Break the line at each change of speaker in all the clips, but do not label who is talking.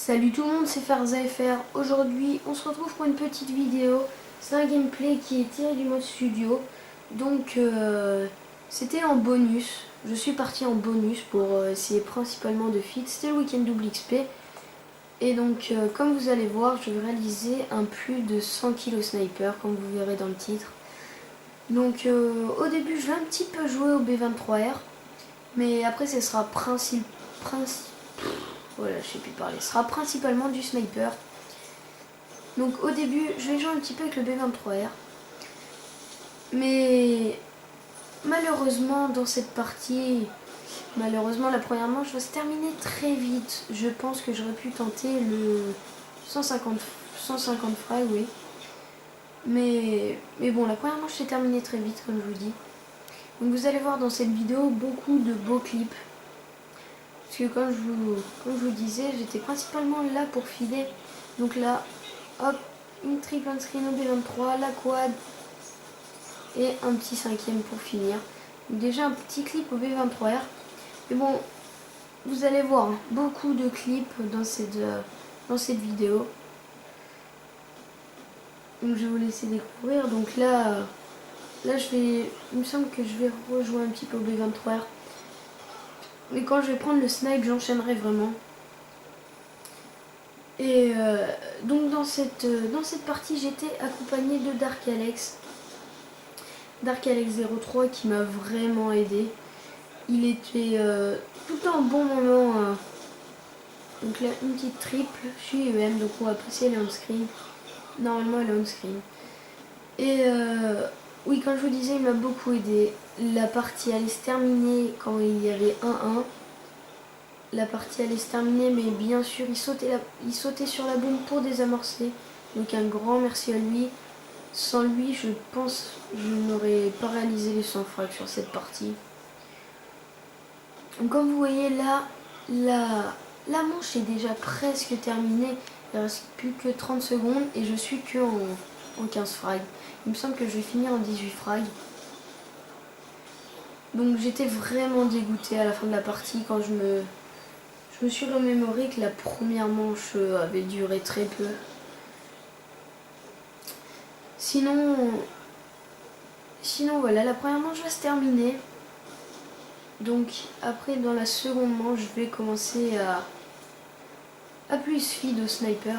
Salut tout le monde, c'est FarzaFR. Aujourd'hui, on se retrouve pour une petite vidéo. C'est un gameplay qui est tiré du mode studio. Donc, c'était en bonus. Je suis parti en bonus pour essayer principalement de fit. C'était le week-end double XP. Et donc, comme vous allez voir, je vais réaliser un plus de 100 kg sniper, comme vous verrez dans le titre. Donc, au début, je vais un petit peu jouer au B23R. Mais après, ce sera voilà, je sais plus parler. Ce sera principalement du sniper. Donc au début, je vais jouer un petit peu avec le B23R. Mais malheureusement, dans cette partie, la première manche va se terminer très vite. Je pense que j'aurais pu tenter le 150 frags, oui. Mais bon, la première manche s'est terminée très vite, comme je vous dis. Donc vous allez voir dans cette vidéo beaucoup de beaux clips. Parce que comme je vous disais, j'étais principalement là pour filer. Donc là, hop, une triple on screen au B23, la quad et un petit cinquième pour finir. Donc déjà un petit clip au B23R. Mais bon, vous allez voir beaucoup de clips dans cette vidéo. Donc je vais vous laisser découvrir. Donc là il me semble que je vais rejouer un petit peu au B23R. Mais quand je vais prendre le snipe, j'enchaînerai vraiment. Et donc dans cette partie, j'étais accompagné de Dark Alex 03 qui m'a vraiment aidé. Il était tout le temps au bon moment. Donc là, une petite triple, je suis EM, donc on va passer, elle est on screen. Normalement, elle est on screen. Et oui, comme je vous disais, il m'a beaucoup aidé. La partie allait se terminer quand il y avait 1-1. La partie allait se terminer, mais bien sûr, il sautait sur la bombe pour désamorcer. Donc un grand merci à lui. Sans lui, je pense que je n'aurais pas réalisé les 100 frags sur cette partie. Donc comme vous voyez là, la manche est déjà presque terminée. Il ne reste plus que 30 secondes et je suis que en 15 frags. Il me semble que je vais finir en 18 frags. Donc j'étais vraiment dégoûtée à la fin de la partie quand je me suis remémoré que la première manche avait duré très peu. Sinon voilà, la première manche va se terminer. Donc après dans la seconde manche, je vais commencer à plus feed au sniper.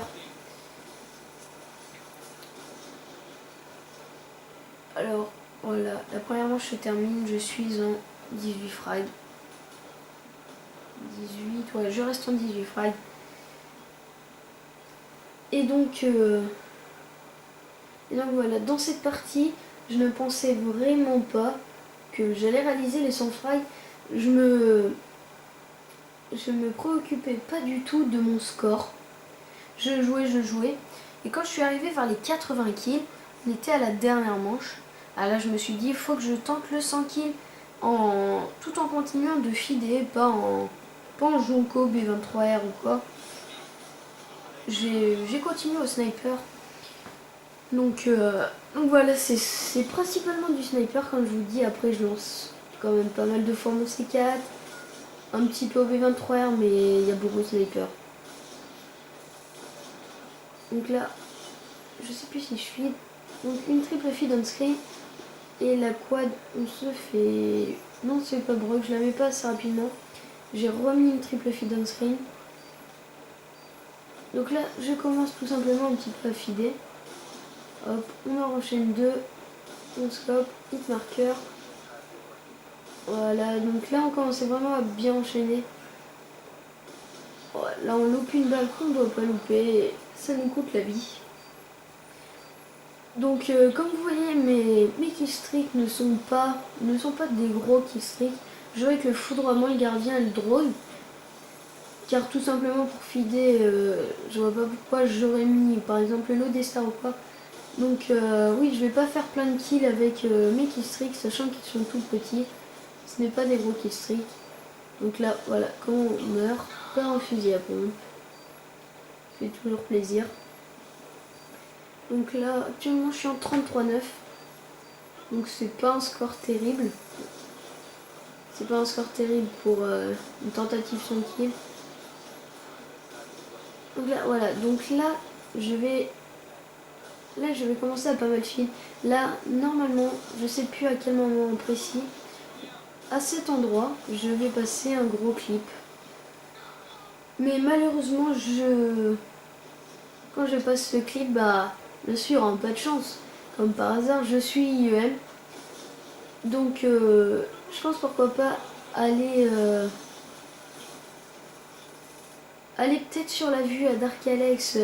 Alors voilà, la première manche se termine, je suis en 18 frags. 18, ouais, je reste en 18 frags. Et donc voilà, dans cette partie, je ne pensais vraiment pas que j'allais réaliser les 100 frags. Je me préoccupais pas du tout de mon score. Je jouais. Et quand je suis arrivée vers les 80 kills, on était à la dernière manche. Alors là, je me suis dit, il faut que je tente le 100 kills tout en continuant de feeder, pas en Jonko, B23R ou quoi. J'ai continué au sniper. Donc voilà, c'est principalement du sniper, comme je vous dis. Après, je lance quand même pas mal de fois mon C4, un petit peu au B23R, mais il y a beaucoup de sniper. Donc là, je sais plus si je feed. Donc une triple feed on screen. Et la quad, on se fait... Non, c'est pas broc, je la mets pas assez rapidement. J'ai remis une triple feed on screen. Donc là, je commence tout simplement un petit peu à feeder. Hop, on en enchaîne deux. On scope, hit marker. Voilà, donc là on commençait vraiment à bien enchaîner. Là on loupe une balle qu'on ne doit pas louper, ça nous coûte la vie. Donc comme vous voyez, mes killstreaks ne sont pas des gros killstreaks. Je joue avec le foudroiement, le gardien et le drone. Car tout simplement pour feeder, je vois pas pourquoi j'aurais mis par exemple le Lodestar ou quoi. Donc oui, je vais pas faire plein de kills avec mes killstreaks, sachant qu'ils sont tout petits. Ce n'est pas des gros killstreaks. Donc là, voilà, quand on meurt, pas un fusil à pompe. Ça fait toujours plaisir. Donc là, actuellement, je suis en 33-9. Donc c'est pas un score terrible. C'est pas un score terrible pour une tentative sans kill. Donc là, voilà. Donc là, je vais... Là, je vais commencer à pas mal filer. Là, normalement, je sais plus à quel moment précis. À cet endroit, je vais passer un gros clip. Mais malheureusement, quand je passe ce clip, bah, bien sûr, hein, pas de chance. Comme par hasard, je suis IEM. Donc, je pense pourquoi pas aller, aller peut-être sur la vue à Dark Alex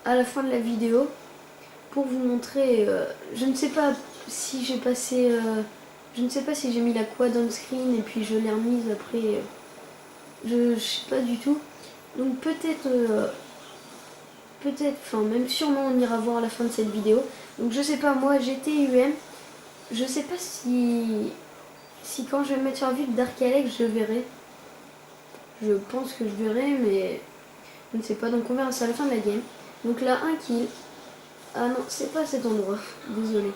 à la fin de la vidéo pour vous montrer. Je ne sais pas si j'ai passé. Je ne sais pas si j'ai mis la quad on screen et puis je l'ai remise après. Je sais pas du tout. Donc peut-être. Peut-être, enfin même sûrement on ira voir à la fin de cette vidéo. Donc je sais pas, moi j'étais UM. Je sais pas si quand je vais mettre sur la vue de Dark Alex je verrai. Je pense que je verrai mais je ne sais pas. Donc on verra ça à la fin de la game. Donc là un kill. Ah non, c'est pas cet endroit. Désolé.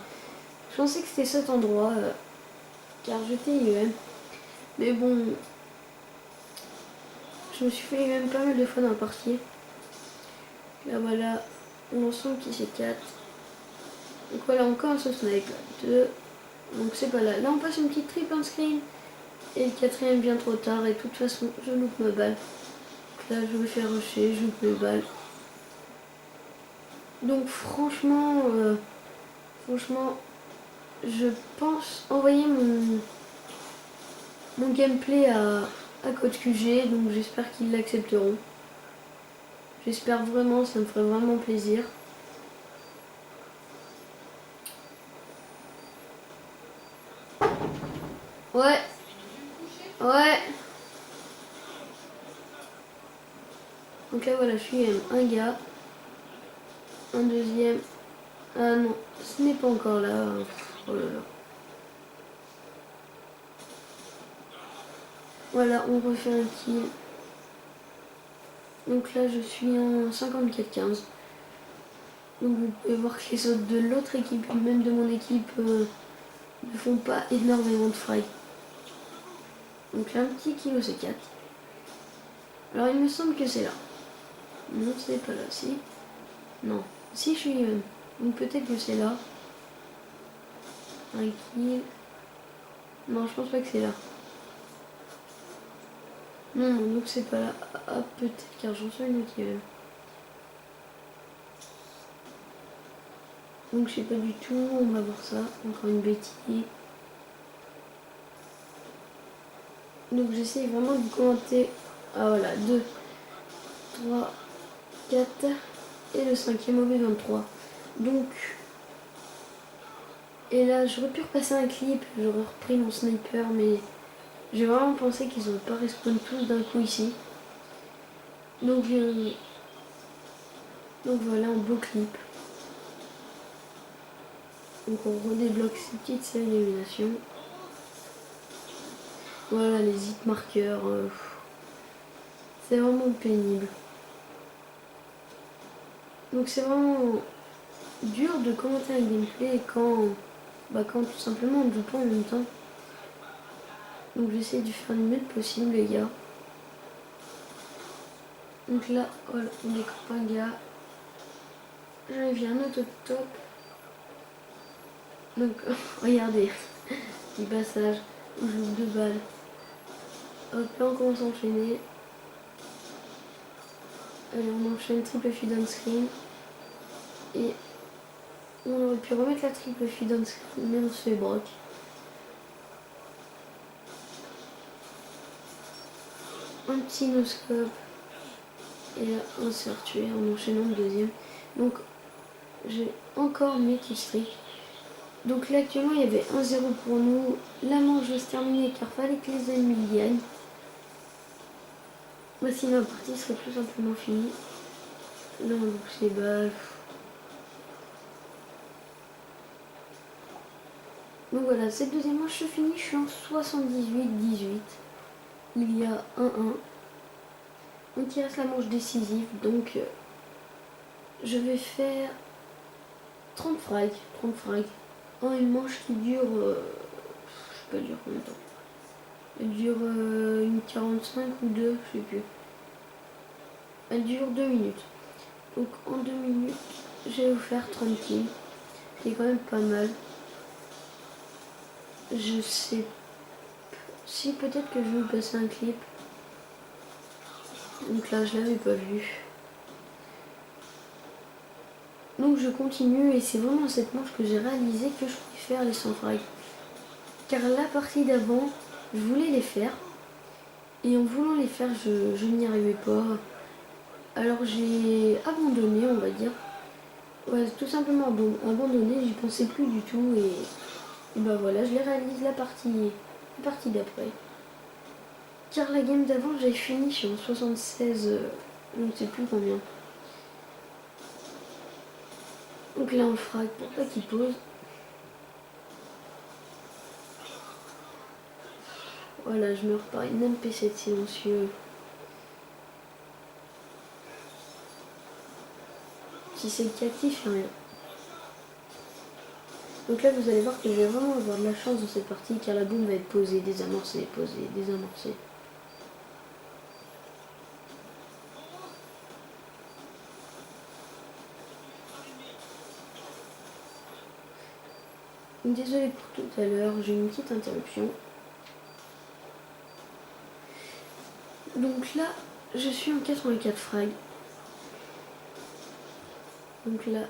Je pensais que c'était cet endroit car j'étais UM. Mais bon, je me suis fait UM pas mal de fois dans la partie. Là voilà, on en sent qui c'est 4. Donc voilà, encore un seul snipe. 2. Donc c'est pas là. Là on passe une petite triple en screen. Et le quatrième vient trop tard et de toute façon je loupe ma balle. Donc là je vais faire rusher, je loupe mes balles. Donc franchement, je pense envoyer mon gameplay à Coach QG. Donc j'espère qu'ils l'accepteront. J'espère vraiment, ça me ferait vraiment plaisir. Ouais. Ouais. Donc là voilà, je suis un gars. Un deuxième. Ah non, ce n'est pas encore là. Oh là là. Voilà, on refait un kill. Donc là je suis en 54-15. Donc vous pouvez voir que les autres de l'autre équipe, même de mon équipe, ne font pas énormément de fry. Donc là un petit kill au C4. Alors il me semble que c'est là. Non, c'est pas là, si. Non, si je suis même. Donc peut-être que c'est là. Un kill. Non, je pense pas que c'est là. Non, donc c'est pas là. Ah, peut-être car j'en suis une autre qui est même. Donc je sais pas du tout, on va voir ça. Encore une bêtise. Donc j'essaye vraiment de commenter. Ah voilà, 2, 3, 4 et le cinquième au B23. Donc, et là j'aurais pu repasser un clip, j'aurais repris mon sniper, mais j'ai vraiment pensé qu'ils n'ont pas respawn tous d'un coup ici. Donc voilà un beau clip. Donc on redébloque ces petites séries d'élimination. Voilà les hit marqueurs. C'est vraiment pénible. Donc c'est vraiment dur de commenter un gameplay quand tout simplement on ne joue pas en même temps. Donc j'essaie de faire le mieux possible les gars. Donc là, voilà, on découpe un gars. Je viens un autre top. Donc regardez, petit passage où je joue 2 balles. Hop, là on commence à enchaîner. Allez, on enchaîne triple feed on screen. Et on aurait pu remettre la triple feed on screen, mais on se fait broc. Un petit no-scope. Et là, on s'est retué en enchaînant le deuxième. Donc, j'ai encore mes killstreaks. Donc là, actuellement, il y avait 1-0 pour nous. La manche va se terminer car fallait que les ennemis gagnent. Bah, sinon, la partie serait tout simplement finie. Là, on bouge les balles. Donc voilà, cette deuxième manche se finit. Je suis en 78-18. Il y a 1-1. Donc il reste la manche décisive. Donc je vais faire 30 frags. 30 frags. Une manche qui dure... je sais pas, dure combien de temps. Elle dure une 45 ou 2, je sais plus. Elle dure 2 minutes. Donc en 2 minutes, j'ai offert 30 kills. Qui est quand même pas mal. Je sais. Si peut-être que je vais vous passer un clip. Donc là, je l'avais pas vu. Donc je continue et c'est vraiment cette manche que j'ai réalisé que je pouvais faire les 100 frags. Car la partie d'avant, je voulais les faire. Et en voulant les faire, je n'y arrivais pas. Alors j'ai abandonné, on va dire. Ouais, tout simplement abandonné, j'y pensais plus du tout. Et bah voilà, je les réalise la partie d'après. Car la game d'avant, j'avais fini sur 76, je ne sais plus combien. Donc là on frag pour pas qu'il pose. Voilà, je meurs par une MP7 silencieux. Si c'est le cas, il fait rien. Donc là vous allez voir que je vais vraiment avoir de la chance dans cette partie car la bombe va être posée, désamorcée, posée, désamorcée. Désolée pour tout à l'heure, j'ai une petite interruption. Donc là, je suis en 84 frags. Donc là,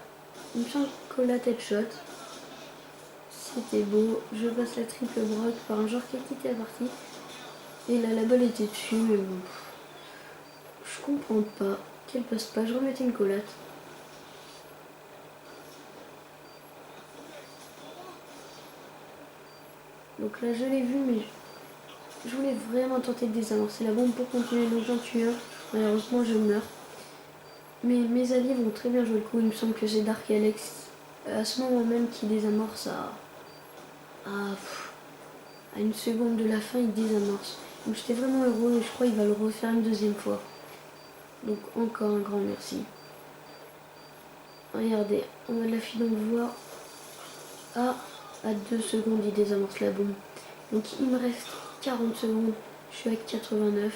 une chance la tête shot. C'était beau. Je passe la triple broc par un joueur qui a quitté la partie. Et là, la balle était dessus, mais bon. Je comprends pas qu'elle passe pas. Je remettais une collate. Donc là, je l'ai vu, mais je voulais vraiment tenter de désamorcer la bombe pour continuer. Donc j'en tue un. Malheureusement, je meurs. Mais mes alliés vont très bien jouer le coup. Il me semble que c'est Dark Alex à ce moment même qui désamorce à une seconde de la fin, il désamorce. Donc j'étais vraiment heureux et je crois qu'il va le refaire une deuxième fois. Donc encore un grand merci. Regardez, on a de la fille d'envoi. À 2 secondes, il désamorce la bombe. Donc il me reste 40 secondes. Je suis à 89.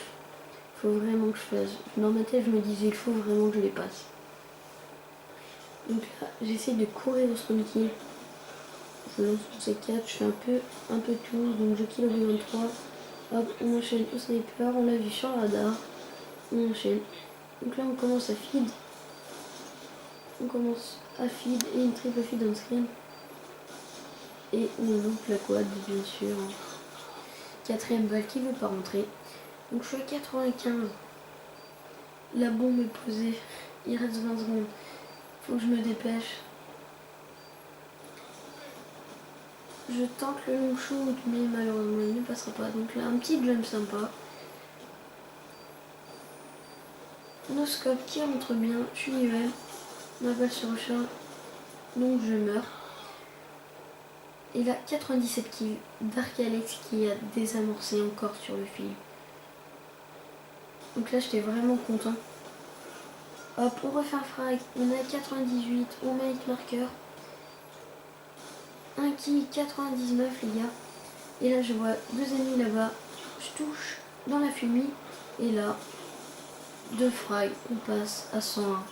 Il faut vraiment que je fasse. Dans ma tête, je me disais, il faut vraiment que je les passe. Donc là, j'essaie de courir au spawn kill. Je lance mon C4, je fais un peu tout. Donc je kill au B23. Hop, on enchaîne au sniper. On l'a vu sur le radar. On enchaîne. Donc là, on commence à feed. On commence à feed et une triple feed on screen. Et on loupe la quad, bien sûr. Quatrième balle qui ne veut pas rentrer. Donc je suis à 95. La bombe est posée. Il reste 20 secondes. Faut que je me dépêche. Je tente le long shoot, mais malheureusement il ne passera pas. Donc là, un petit jump sympa. No scope qui rentre bien. Je suis niveau. Ma balle se recharge. Donc je meurs. Et là, 97 kills. Dark Alex qui a désamorcé encore sur le fil. Donc là, j'étais vraiment content. Hop, on refait un frag. On est à 98. On met avec marqueur. Un kill, 99 les gars. Et là, je vois 2 ennemis là-bas. Je touche dans la fumée. Et là, 2 frags. On passe à 101, 30.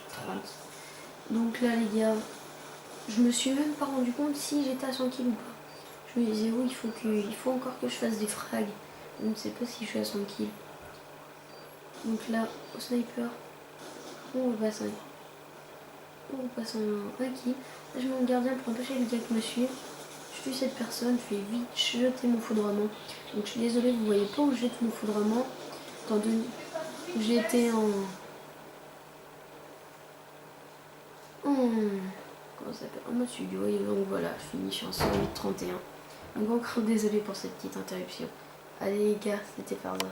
Donc là, les gars, je me suis même pas rendu compte si j'étais à 100 kills ou pas. Je me disais, oui, il faut encore que je fasse des frags. Je ne sais pas si je suis à 100 kills. Donc là, au sniper, on repasse un kill. Là, je mets mon gardien pour empêcher les gars qui me suivent. Je tue cette personne, je vais vite jeter mon foudroiement. Donc je suis désolée, vous voyez pas où je jette mon foudroiement. Étant donné que j'étais comment ça s'appelle, en mode studio. Et donc voilà, je finis, je suis en 108-31. Donc encore désolé pour cette petite interruption. Allez les gars, c'était Farza.